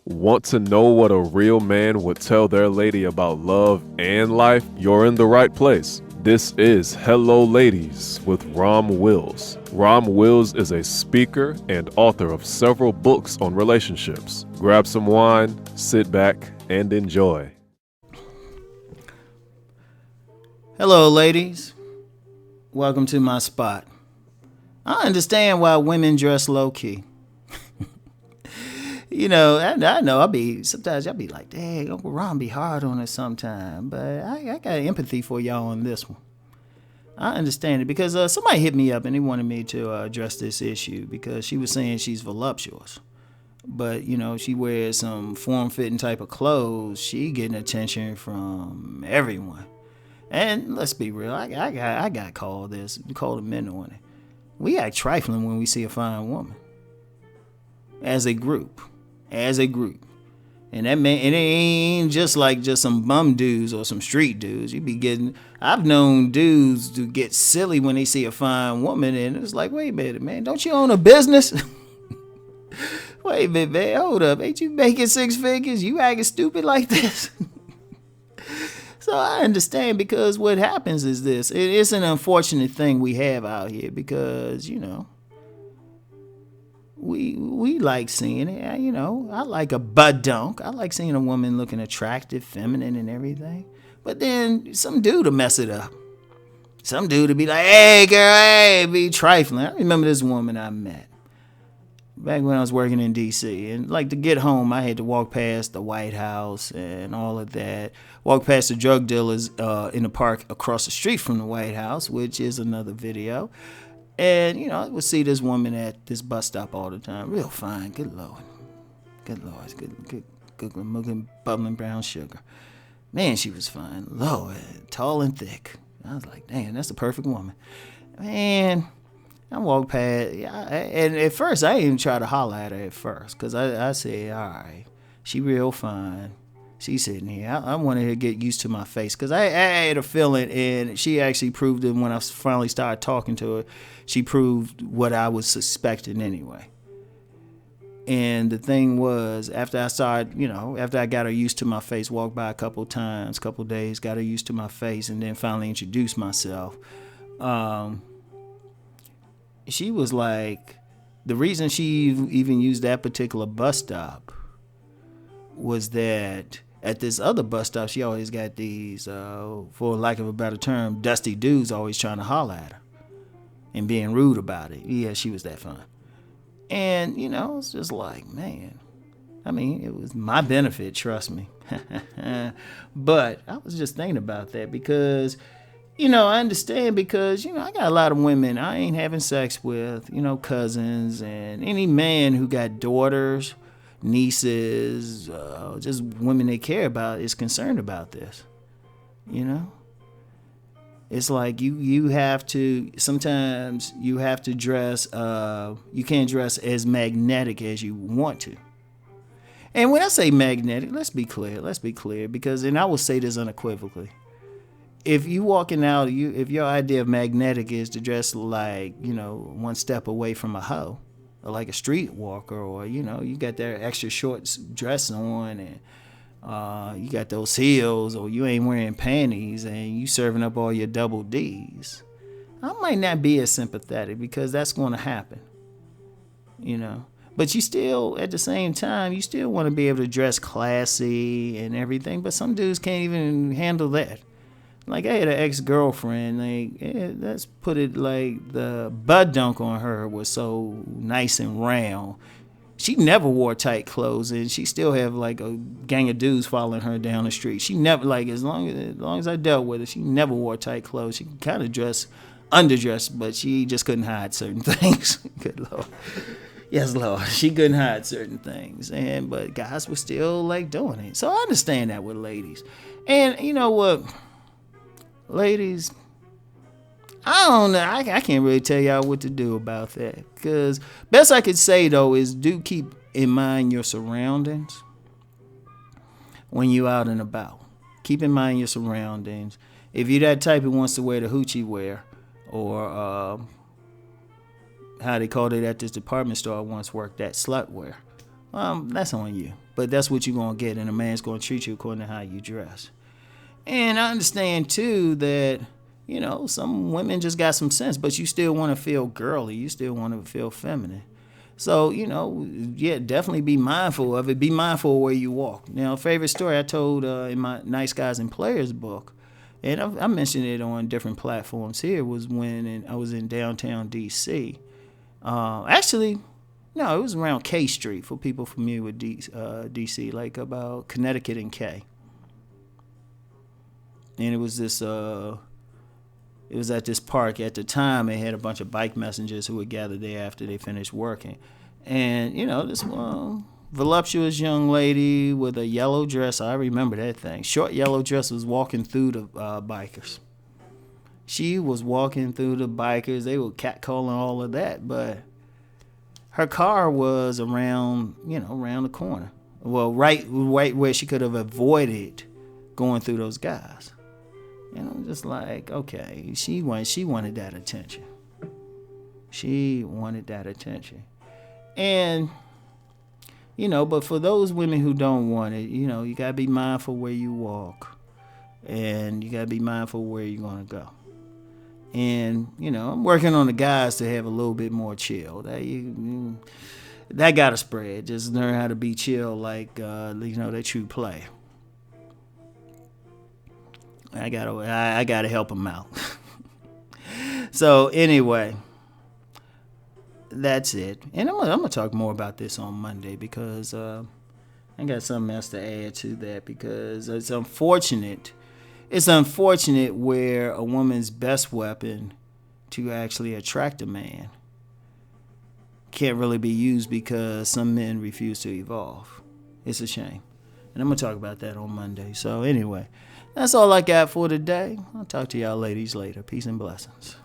Want to know what a real man would tell their lady about love and life? You're in the right place. This is Hello Ladies with Rom Wills. Rom Wills is a speaker and author of several books on relationships. Grab some wine, sit back, and enjoy. Hello, ladies. Welcome to my spot. I understand why women dress low-key. I know sometimes I'll be like, dang, Uncle Ron be hard on us sometime, but I got empathy for y'all on this one. I understand it because somebody hit me up and they wanted me to address this issue because she was saying she's voluptuous. But, she wears some form-fitting type of clothes. She getting attention from everyone. And let's be real, I got called the men on it. We act trifling when we see a fine woman. As a group. And that man, it ain't just some bum dudes or some street dudes. I've known dudes to get silly when they see a fine woman, and it's like, wait a minute, man, don't you own a business? Wait a minute, man, hold up, ain't you making six figures? You acting stupid like this? So I understand because what happens is this. It's an unfortunate thing we have out here because, we like seeing it. I like a butt dunk. I like seeing a woman looking attractive, feminine and everything. But then some dude to mess it up. Some dude to be like, hey, girl, hey, be trifling. I remember this woman I met back when I was working in D.C. And to get home, I had to walk past the White House and all of that. Walk past the drug dealers in the park across the street from the White House, which is another video. And, I would see this woman at this bus stop all the time. Real fine. Good Lord. Good looking, bubbling brown sugar. Man, she was fine. Lord, tall and thick. I was like, damn, that's the perfect woman. Man, I walked past, and at first, I didn't even try to holler at her at first, because I said, all right, she real fine. She's sitting here. I wanted her to get used to my face, because I had a feeling, and she actually proved it when I finally started talking to her. She proved what I was suspecting anyway. And the thing was, after I got her used to my face, walked by a couple times, couple days, got her used to my face, and then finally introduced myself, she was like, the reason she even used that particular bus stop was that at this other bus stop, she always got these, for lack of a better term, dusty dudes always trying to holler at her and being rude about it. Yeah, she was that fun. And, it's just like, man, it was my benefit, trust me. But I was just thinking about that because, I understand because, I got a lot of women I ain't having sex with, cousins and any man who got daughters, nieces, just women they care about is concerned about this, It's like sometimes you have to dress, you can't dress as magnetic as you want to. And when I say magnetic, let's be clear, because, and I will say this unequivocally, if you walking out, if your idea of magnetic is to dress like, one step away from a hoe, or like a streetwalker, or, you got that extra short dress on and you got those heels, or you ain't wearing panties and you serving up all your double D's, I might not be as sympathetic because that's going to happen, But you still, at the same time, you still want to be able to dress classy and everything, but some dudes can't even handle that. Like, I had an ex-girlfriend, let's put it like the butt dunk on her was so nice and round. She never wore tight clothes, and she still have like a gang of dudes following her down the street. She never, as long as I dealt with her, she never wore tight clothes. She kind of dressed underdressed, but she just couldn't hide certain things. Good Lord. Yes, Lord. She couldn't hide certain things, but guys were still doing it. So I understand that with ladies. And you know what? Ladies, I don't know. I can't really tell y'all what to do about that. Because best I could say, though, is do keep in mind your surroundings when you're out and about. Keep in mind your surroundings. If you're that type who wants to wear the hoochie wear, or how they called it at this department store I once worked at, slut wear. that's on you. But that's what you're going to get, and a man's going to treat you according to how you dress. And I understand, too, that, some women just got some sense, but you still want to feel girly. You still want to feel feminine. So, definitely be mindful of it. Be mindful of where you walk. Now, favorite story I told in my Nice Guys and Players book, and I mentioned it on different platforms here, was when I was in downtown D.C. Actually, no, it was around K Street, for people familiar with D.C., like about Connecticut and K. And it was it was at this park. At the time, they had a bunch of bike messengers who would gather there after they finished working. And, this voluptuous young lady with a yellow dress, I remember that thing, short yellow dress, was walking through the bikers. She was walking through the bikers. They were catcalling all of that, but her car was around the corner. Well, right where she could have avoided going through those guys. And I'm just like, okay, she wanted that attention. She wanted that attention. And, but for those women who don't want it, you got to be mindful where you walk. And you got to be mindful where you're going to go. And, I'm working on the guys to have a little bit more chill. That got to spread. Just learn how to be chill like, they true player. I gotta help them out. So anyway, that's it. And I'm gonna talk more about this on Monday, because I got something else to add to that, because it's unfortunate. It's unfortunate where a woman's best weapon to actually attract a man can't really be used, because some men refuse to evolve. It's a shame. And I'm gonna talk about that on Monday. So anyway, that's all I got for today. I'll talk to y'all ladies later. Peace and blessings.